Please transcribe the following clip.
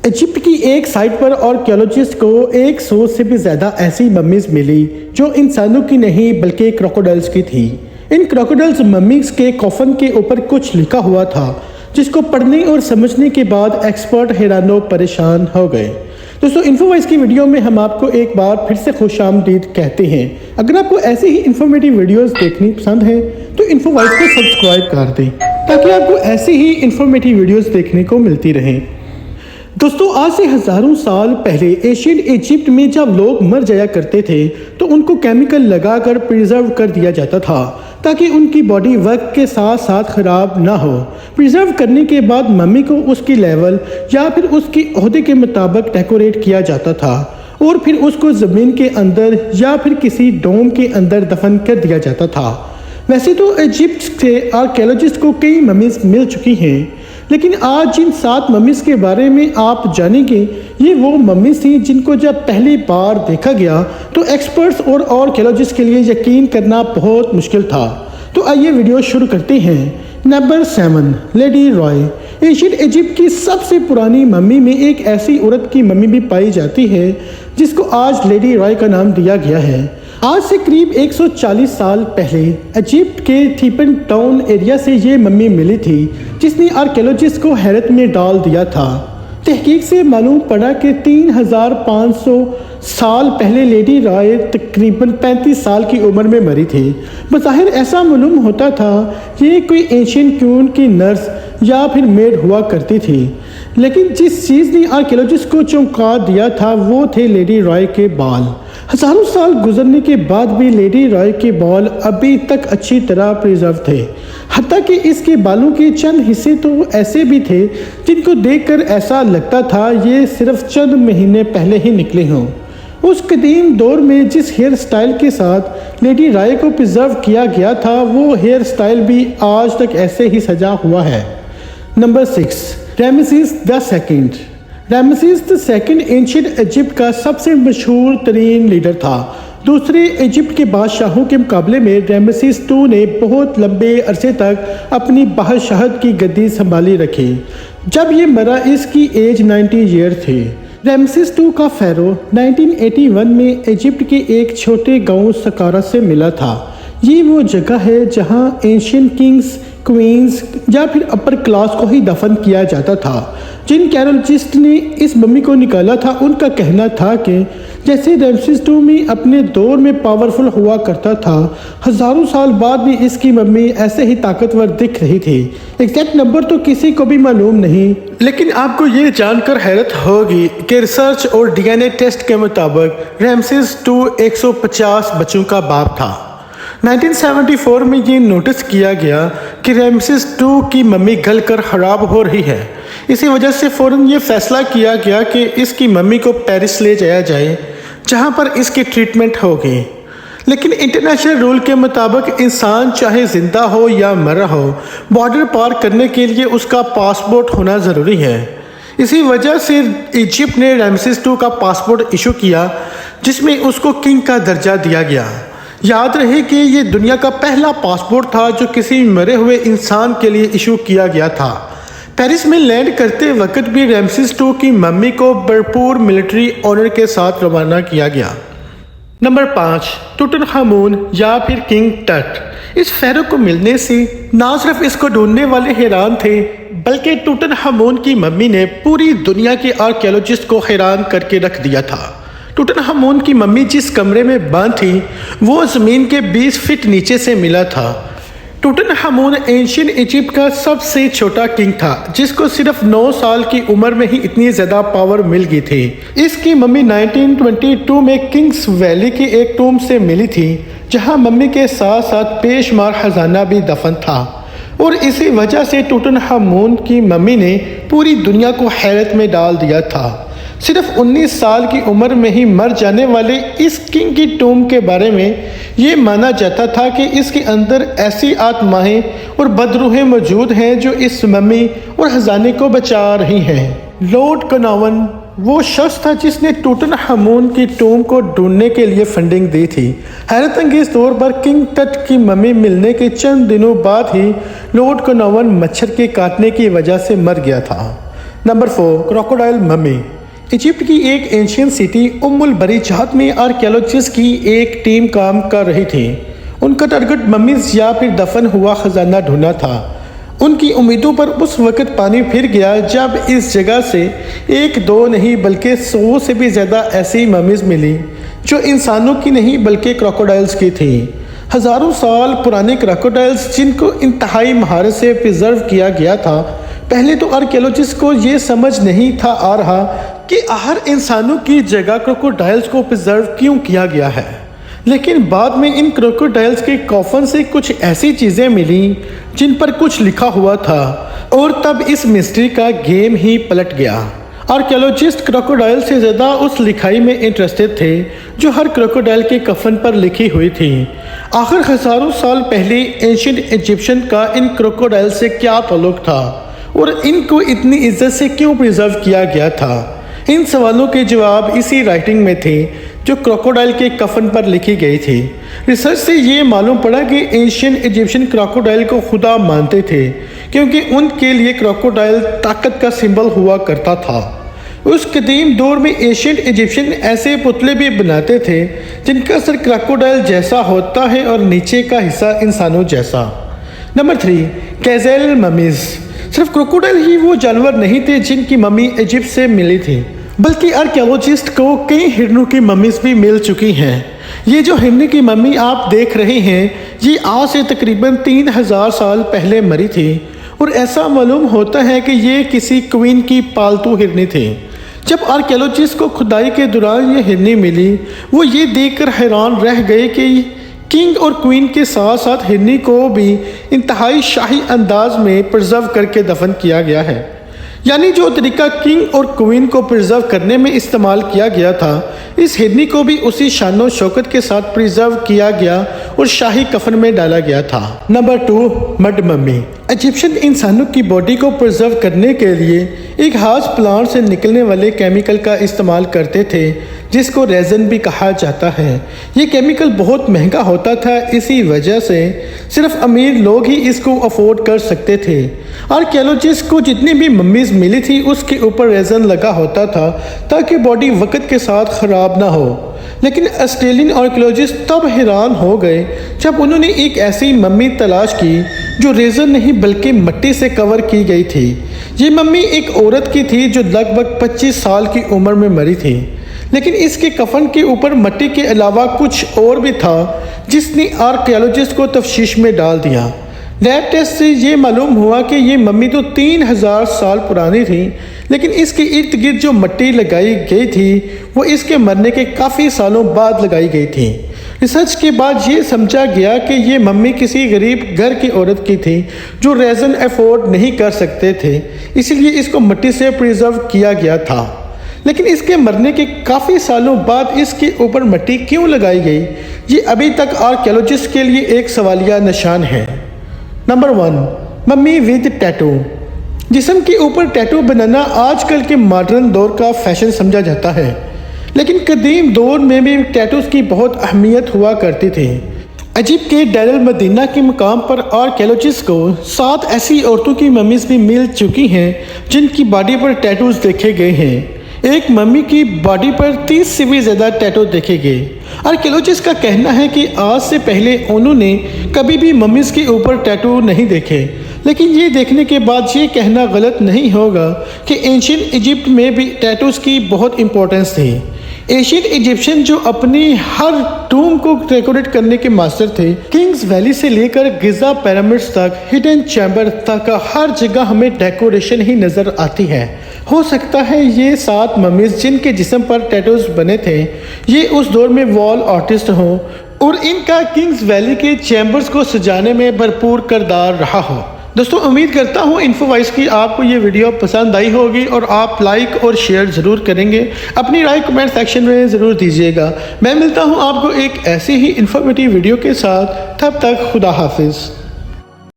Egypt کی ایک site پر archaeologist کو 100 سے بھی زیادہ ایسی ممیز ملی جو انسانوں کی نہیں بلکہ کروکوڈائلز کی تھی۔ ان کروکوڈائلز ممیز کے کفن کے اوپر کچھ لکھا ہوا تھا جس کو پڑھنے اور سمجھنے کے بعد ایکسپرٹ حیران و پریشان ہو گئے۔ دوستو انفو وائس کی ویڈیو میں ہم آپ کو ایک بار پھر سے خوش آمدید کہتے ہیں۔ اگر آپ کو ایسی ہی انفارمیٹیو ویڈیوز دیکھنی پسند ہیں تو انفو وائس کو سبسکرائب کر دیں تاکہ آپ کو ایسی ہی انفارمیٹیو ویڈیوز دیکھنے کو ملتی رہیں۔ دوستو آج سے ہزاروں سال پہلے ایشین ایجپٹ میں جب لوگ مر جایا کرتے تھے تو ان کو کیمیکل لگا کر پریزرو کر دیا جاتا تھا تاکہ ان کی باڈی وقت کے ساتھ ساتھ خراب نہ ہو۔ پریزرو کرنے کے بعد ممی کو اس کی لیول یا پھر اس کی عہدے کے مطابق ڈیکوریٹ کیا جاتا تھا اور پھر اس کو زمین کے اندر یا پھر کسی ڈوم کے اندر دفن کر دیا جاتا تھا۔ ویسے تو ایجپٹ سے آرکیولوجسٹ کو کئی ممیز مل چکی ہیں، لیکن آج جن 7 ممیز کے بارے میں آپ جانیں گے یہ وہ ممیز تھیں جن کو جب پہلی بار دیکھا گیا تو ایکسپرٹس اور آرکیولوجسٹ کے لیے یقین کرنا بہت مشکل تھا۔ تو آئیے ویڈیو شروع کرتے ہیں۔ نمبر 7 لیڈی رائے۔ ایشین ایجپٹ کی سب سے پرانی ممی میں ایک ایسی عورت کی ممی بھی پائی جاتی ہے جس کو آج لیڈی رائے کا نام دیا گیا ہے۔ آج سے قریب 140 سال پہلے ایجپٹ کے تھیپن ٹاؤن ایریا سے یہ ممی ملی تھی جس نے آرکیولوجسٹ کو حیرت میں ڈال دیا تھا۔ تحقیق سے معلوم پڑا کہ 3500 سال پہلے لیڈی رائے تقریباً 35 سال کی عمر میں مری تھی۔ بظاہر ایسا معلوم ہوتا تھا یہ کوئی اینشین کیون کی نرس یا پھر میڈ ہوا کرتی تھی، لیکن جس چیز نے آرکیولوجسٹ کو چونکا دیا تھا وہ تھے لیڈی رائے کے بال۔ ہزاروں سال گزرنے کے بعد بھی لیڈی رائے کے بال ابھی تک اچھی طرح پریزرو تھے، حتیٰ کہ اس کے بالوں کے چند حصے تو ایسے بھی تھے جن کو دیکھ کر ایسا لگتا تھا یہ صرف چند مہینے پہلے ہی نکلے ہوں۔ اس قدیم دور میں جس ہیئر سٹائل کے ساتھ لیڈی رائے کو پریزرو کیا گیا تھا وہ ہیئر سٹائل بھی آج تک ایسے ہی سجا ہوا ہے۔ نمبر 6 Ramesses the second. Ramesses the second ancient Egypt کا سب سے مشہور ترین لیڈر تھا۔ دوسرے ایجپٹ کے بادشاہوں کے مقابلے میں رامسیس II نے بہت لمبے عرصے تک اپنی بادشاہت کی گدی سنبھالی رکھی۔ جب یہ مرا اس کی ایج 90 ایئر تھی۔ رامسیس II کا فیرو 1981 میں ایجپٹ کے ایک چھوٹے گاؤں سکارا سے ملا تھا۔ یہ وہ جگہ ہے جہاں اینشین کنگز، کوئینز یا پھر اپر کلاس کو ہی دفن کیا جاتا تھا۔ جن کیرولوجسٹ نے اس ممی کو نکالا تھا ان کا کہنا تھا کہ جیسے رامسیس II میں اپنے دور میں پاورفل ہوا کرتا تھا، ہزاروں سال بعد بھی اس کی ممی ایسے ہی طاقتور دکھ رہی تھی۔ ایگزیکٹ نمبر تو کسی کو بھی معلوم نہیں، لیکن آپ کو یہ جان کر حیرت ہوگی کہ ریسرچ اور DNA ٹیسٹ کے مطابق رامسیس II 150 بچوں کا باپ تھا۔ 1974 میں یہ نوٹس کیا گیا کہ رامسیس II کی ممی گل کر خراب ہو رہی ہے۔ اسی وجہ سے فوراً یہ فیصلہ کیا گیا کہ اس کی ممی کو پیرس لے جایا جائے جہاں پر اس کی ٹریٹمنٹ ہوگی۔ لیکن انٹرنیشنل رول کے مطابق انسان چاہے زندہ ہو یا مرا ہو، بارڈر پار کرنے کے لیے اس کا پاسپورٹ ہونا ضروری ہے۔ اسی وجہ سے ایجپٹ نے رامسیس II کا پاسپورٹ ایشو کیا جس میں اس کو کنگ کا درجہ دیا گیا۔ یاد رہے کہ یہ دنیا کا پہلا پاسپورٹ تھا جو کسی مرے ہوئے انسان کے لیے ایشو کیا گیا تھا۔ پیرس میں لینڈ کرتے وقت بھی رامسیس II کی ممی کو بھرپور ملٹری آنر کے ساتھ روانہ کیا گیا۔ نمبر 5 ٹوٹن خامون یا پھر کنگ ٹٹ۔ اس فیرو کو ملنے سے نہ صرف اس کو ڈھونڈنے والے حیران تھے بلکہ ٹوٹن خامون کی ممی نے پوری دنیا کے آرکیولوجسٹ کو حیران کر کے رکھ دیا تھا۔ ٹوٹن خامون کی ممی جس کمرے میں بند تھی وہ زمین کے 20 فٹ نیچے سے ملا تھا۔ ٹوٹن خامون اینشین ایجپٹ کا سب سے چھوٹا کنگ تھا جس کو صرف 9 سال کی عمر میں ہی اتنی زیادہ پاور مل گئی تھی۔ اس کی ممی 1922 میں کنگز ویلی کے ایک ٹوم سے ملی تھی جہاں ممی کے ساتھ ساتھ بے شمار خزانہ بھی دفن تھا، اور اسی وجہ سے ٹوٹن خامون کی ممی نے پوری دنیا کو حیرت میں ڈال دیا تھا۔ صرف 19 سال کی عمر میں ہی مر جانے والے اس کنگ کی ٹوم کے بارے میں یہ مانا جاتا تھا کہ اس کے اندر ایسی آتمائیں اور بدروحیں موجود ہیں جو اس ممی اور خزانے کو بچا رہی ہیں۔ لارڈ کناون وہ شخص تھا جس نے ٹوٹن خامون کی ٹوم کو ڈھونڈنے کے لیے فنڈنگ دی تھی۔ حیرت انگیز طور پر کنگ ٹٹ کی ممی ملنے کے چند دنوں بعد ہی لارڈ کناون مچھر کے کاٹنے کی وجہ سے مر گیا تھا۔ Number 4 crocodile mummy. इजिप्ट की एक एंशियंट सिटी उम्मुल बरी जहात में आर्कियोलॉजिस्ट की एक टीम काम कर रही थी। उनका टारगेट मम्मीज या फिर दफन हुआ खजाना ढूंढना था। उनकी उम्मीदों पर उस वक्त पानी फिर गया जब इस जगह से एक दो नहीं बल्कि 100 से भी ज़्यादा ऐसी मम्मीज मिली जो इंसानों की नहीं बल्कि क्रोकोडाइल्स की थी। हज़ारों साल पुराने क्रोकोडाइल्स जिनको इंतहाई महारत से प्रिजर्व किया गया था। पहले तो आर्कियोलॉजिस्ट को ये समझ नहीं था आ रहा कि आखिर इंसानों की जगह क्रोकोडाइल्स को प्रिजर्व क्यों किया गया है, लेकिन बाद में इन क्रोकोडाइल्स के कॉफन से कुछ ऐसी चीज़ें मिली जिन पर कुछ लिखा हुआ था और तब इस मिस्ट्री का गेम ही पलट गया। आर्कियोलॉजिस्ट क्रोकोडाइल से ज़्यादा उस लिखाई में इंटरेस्टेड थे जो हर क्रोकोडाइल के कफन पर लिखी हुई थी। आखिर हज़ारों साल पहले एंशिएंट इजिप्शियन का इन क्रोकोडाइल से क्या ताल्लुक था और इनको इतनी इज्जत से क्यों प्रिजर्व किया गया था। इन सवालों के जवाब इसी राइटिंग में थे जो क्रोकोडाइल के कफन पर लिखी गई थी। रिसर्च से ये मालूम पड़ा कि एंशिएंट इजिप्शियन क्रोकोडाइल को खुदा मानते थे क्योंकि उनके लिए क्रोकोडाइल ताकत का सिंबल हुआ करता था। उस कदीम दौर में एंशिएंट इजिप्शियन ऐसे पुतले भी बनाते थे जिनका सर क्रोकोडाइल जैसा होता है और नीचे का हिस्सा इंसानों जैसा। नंबर 3 कैज़ेल ममीज। सिर्फ क्रोकोडाइल ही वो जानवर नहीं थे जिनकी मम्मी इजिप्ट से मिली थी, बल्कि आर्कियोलॉजिस्ट को कई हिरणों की मम्मीज भी मिल चुकी हैं। ये जो हिरनी की मम्मी आप देख रहे हैं ये आज से तकरीबन 3000 साल पहले मरी थी और ऐसा मालूम होता है कि ये किसी क्वीन की पालतू हिरनी थी। जब आर्कियोलॉजिस्ट को खुदाई के दौरान ये हिरनी मिली वो ये देखकर हैरान रह गए कि किंग और क्वीन के साथ साथ हिरनी को भी इंतहाई शाही अंदाज में प्रिजर्व करके दफन किया गया है। यानी जो तरीका किंग और क्वीन को प्रिजर्व करने में इस्तेमाल किया गया था इस हिरनी को भी उसी शान और शौकत के साथ प्रिजर्व किया गया और शाही कफन में डाला गया था। Number 2 mud mummy. इजिप्शियन इंसानों की बॉडी को प्रिजर्व करने के लिए एक खास प्लांट से निकलने वाले केमिकल का इस्तेमाल करते थे जिसको रेजन भी कहा जाता है। ये केमिकल बहुत महंगा होता था, इसी वजह से सिर्फ अमीर लोग ही इसको अफोर्ड कर सकते थे। आर्कियोलॉजिस्ट को जितनी भी मम्मीज मिली थी उसके ऊपर रेजन लगा होता था ताकि बॉडी वक्त के साथ ख़राब ना हो। लेकिन ऑस्ट्रेलियन आर्कियोलॉजिस्ट तब हैरान हो गए जब उन्होंने एक ऐसी मम्मी तलाश की जो रेजन नहीं बल्कि मिट्टी से कवर की गई थी। ये मम्मी एक औरत की थी जो लगभग 25 साल की उम्र में मरी थी, लेकिन इसके कफन के ऊपर मिट्टी के अलावा कुछ और भी था जिसने आर्कियोलॉजिस्ट को तफ्शीश में डाल दिया। लैब टेस्ट से ये मालूम हुआ कि ये मम्मी तो 3000 साल पुरानी थी, लेकिन इसके इर्द गिर्द जो मिट्टी लगाई गई थी वो इसके मरने के काफ़ी सालों बाद लगाई गई थी। रिसर्च के बाद ये समझा गया कि ये मम्मी किसी गरीब घर की औरत की थी जो रेजन अफोर्ड नहीं कर सकते थे, इसलिए इसको मिट्टी से प्रिजर्व किया गया था। लेकिन इसके मरने के काफ़ी सालों बाद इसके ऊपर मिट्टी क्यों लगाई गई ये अभी तक आर्कियोलॉजिस्ट के लिए एक सवालिया निशान है। Number 1 mummy with tattoo. जिस्म के ऊपर टैटू बनाना आजकल के मॉडर्न दौर का फैशन समझा जाता है, लेकिन कदीम दौर में भी टैटूज की बहुत अहमियत हुआ करती थी। इजिप्ट के डेर अल मदीना के मकाम पर आर्कियोलॉजिस्ट को 7 ऐसी औरतों की मम्मीज भी मिल चुकी हैं जिनकी बॉडी पर टैटूज देखे गए हैं। एक मम्मी की बॉडी पर 30 से भी ज़्यादा टैटू देखे गए। आर्कियोलॉजिस्ट का कहना है कि आज से पहले उन्होंने कभी भी मम्मीज़ के ऊपर टैटू नहीं देखे, लेकिन ये देखने के बाद ये कहना गलत नहीं होगा कि एंशिएंट इजिप्ट में भी टैटूज़ की बहुत इंपॉर्टेंस थी। एंशिएंट इजिप्शियन जो अपनी हर टूम को डेकोरेट करने के मास्टर थे, किंग्स वैली से लेकर गिज़ा पिरामिड्स तक, हिडन चैम्बर तक हर जगह हमें डेकोरेशन ही नज़र आती है। हो सकता है ये 7 मम्मीज जिनके जिस्म पर टैटूज बने थे ये उस दौर में वॉल आर्टिस्ट हों और इनका किंग्स वैली के चैम्बर्स को सजाने में भरपूर किरदार रहा हो। दोस्तों उम्मीद करता हूँ इन्फोवाइस की आपको ये वीडियो पसंद आई होगी और आप लाइक और शेयर ज़रूर करेंगे। अपनी राय कमेंट सेक्शन में ज़रूर दीजिएगा। मैं मिलता हूँ आपको एक ऐसी ही इन्फॉर्मेटिव वीडियो के साथ, तब तक खुदा हाफिज़।